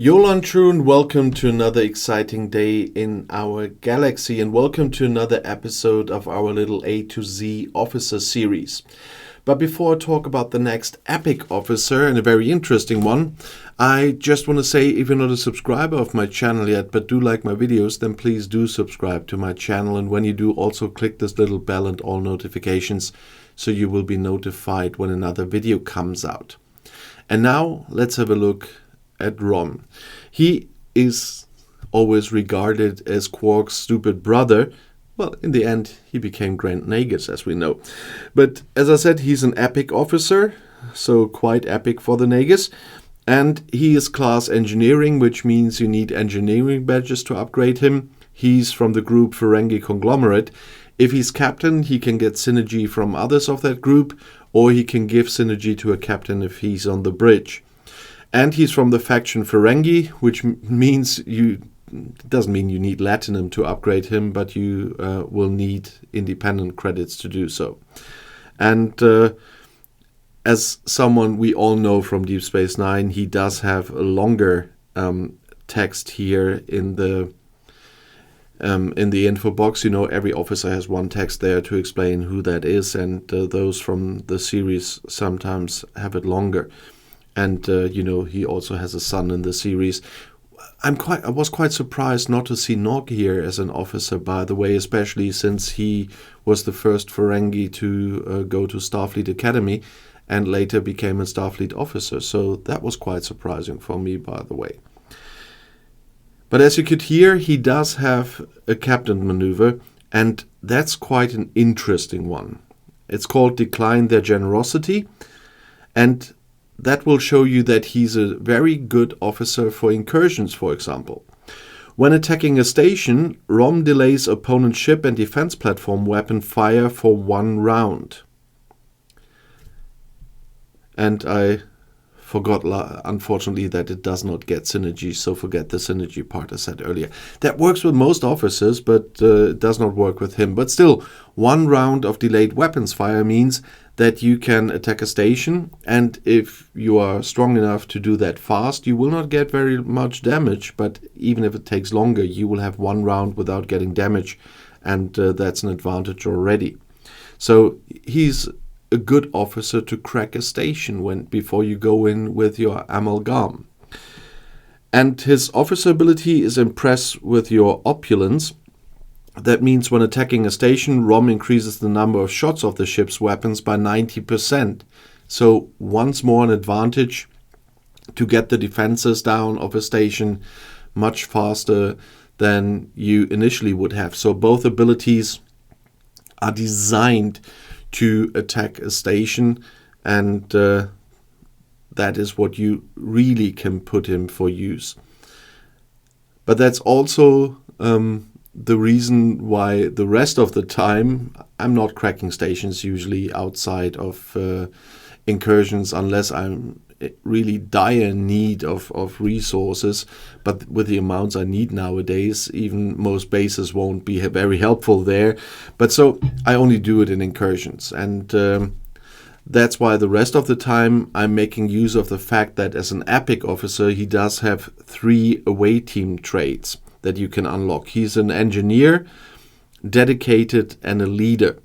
Yolan Trun, welcome to another exciting day in our galaxy and welcome to another episode of our little A to Z officer series. But before I talk about the next epic officer, and a very interesting one, I just want to say, if you're not a subscriber of my channel yet but do like my videos, then please do subscribe to my channel, and when you do, also click this little bell and all notifications so you will be notified when another video comes out. And now let's have a look at Rom. He is always regarded as Quark's stupid brother. Well, in the end, he became Grand Nagus, as we know. But as I said, he's an epic officer, so quite epic for the Nagus. And he is class engineering, which means you need engineering badges to upgrade him. He's from the group Ferengi Conglomerate. If he's captain, he can get synergy from others of that group, or he can give synergy to a captain if he's on the bridge. And he's from the faction Ferengi, which means doesn't mean you need Latinum to upgrade him, but you will need independent credits to do so. And as someone we all know from Deep Space Nine, he does have a longer text here in the info box. You know, every officer has one text there to explain who that is, and those from the series sometimes have it longer. And he also has a son in the series. I was quite surprised not to see Nog here as an officer, by the way, especially since he was the first Ferengi to go to Starfleet Academy and later became a Starfleet officer. So that was quite surprising for me, by the way. But as you could hear, he does have a captain maneuver, and that's quite an interesting one. It's called Decline Their Generosity, and that will show you that he's a very good officer for incursions, for example. When attacking a station, Rom delays opponent's ship and defense platform weapon fire for 1 round. And I forgot, unfortunately, that it does not get synergy, so forget the synergy part I said earlier. That works with most officers, but it does not work with him. But still, 1 round of delayed weapons fire means that you can attack a station, and if you are strong enough to do that fast, you will not get very much damage, but even if it takes longer, you will have 1 round without getting damage, and that's an advantage already. So he's a good officer to crack a station before you go in with your amalgam. And his officer ability is impress with your opulence. That means when attacking a station, Rom increases the number of shots of the ship's weapons by 90%. So once more an advantage to get the defenses down of a station much faster than you initially would have. So both abilities are designed to attack a station, and that is what you really can put him for use. But that's also the reason why the rest of the time I'm not cracking stations usually outside of incursions, unless I'm really dire need of resources. But with the amounts I need nowadays, even most bases won't be very helpful there. But so I only do it in incursions, and that's why the rest of the time I'm making use of the fact that as an epic officer he does have 3 away team traits that you can unlock. He's an engineer, dedicated, and a leader.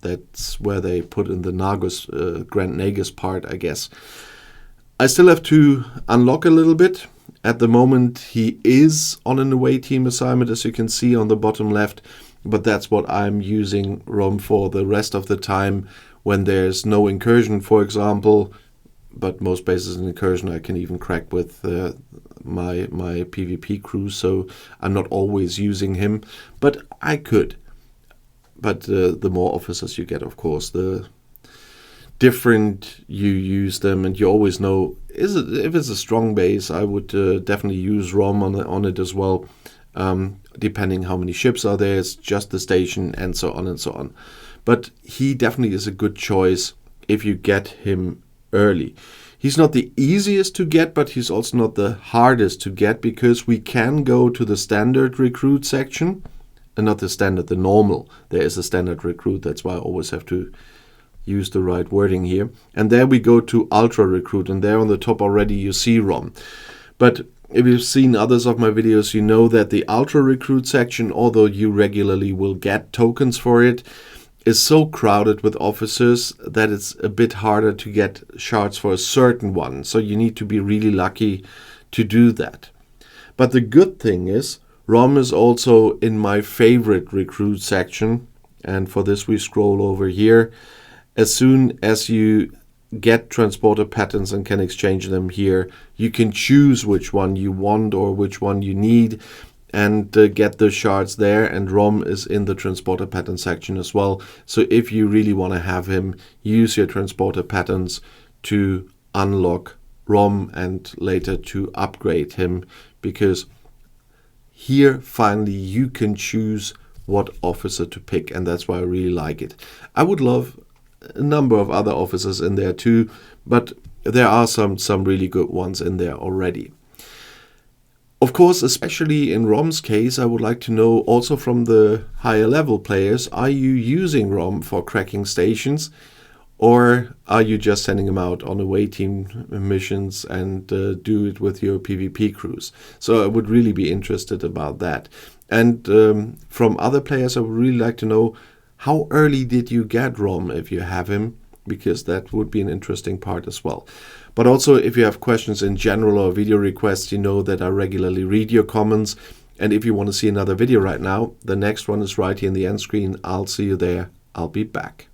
That's where they put in the Grand Nagus part, I guess. I still have to unlock a little bit. At the moment, he is on an away team assignment, as you can see on the bottom left, but that's what I'm using Rom for the rest of the time when there's no incursion, for example. But most bases in incursion I can even crack with my PvP crew, so I'm not always using him, but I could. But the more officers you get, of course, the different you use them, and you always know, if it's a strong base, I would definitely use Rom on it as well, depending how many ships are there, it's just the station, and so on and so on. But he definitely is a good choice if you get him early. He's not the easiest to get, but he's also not the hardest to get, because we can go to the standard recruit section, and not the standard, the normal. There is a standard recruit, that's why I always have to use the right wording here. And there we go to ultra recruit, and there on the top already you see Rom. But if you've seen others of my videos, you know that the Ultra Recruit section, although you regularly will get tokens for it, is so crowded with officers that it's a bit harder to get shards for a certain one. So you need to be really lucky to do that. But the good thing is, ROM is also in my favorite recruit section. And for this, we scroll over here. As soon as you get transporter patterns and can exchange them here, you can choose which one you want or which one you need, and get the shards there. And ROM is in the transporter pattern section as well. So if you really want to have him, use your transporter patterns to unlock ROM and later to upgrade him, because here finally you can choose what officer to pick, and that's why I really like it. I would love a number of other officers in there too, but there are some really good ones in there already. Of course, especially in ROM's case, I would like to know also from the higher level players, are you using ROM for cracking stations, or are you just sending them out on away team missions and do it with your PvP crews? So I would really be interested about that. And from other players, I would really like to know, how early did you get ROM if you have him? Because that would be an interesting part as well. But also, if you have questions in general or video requests, you know that I regularly read your comments. And if you want to see another video right now, the next one is right here in the end screen. I'll see you there. I'll be back.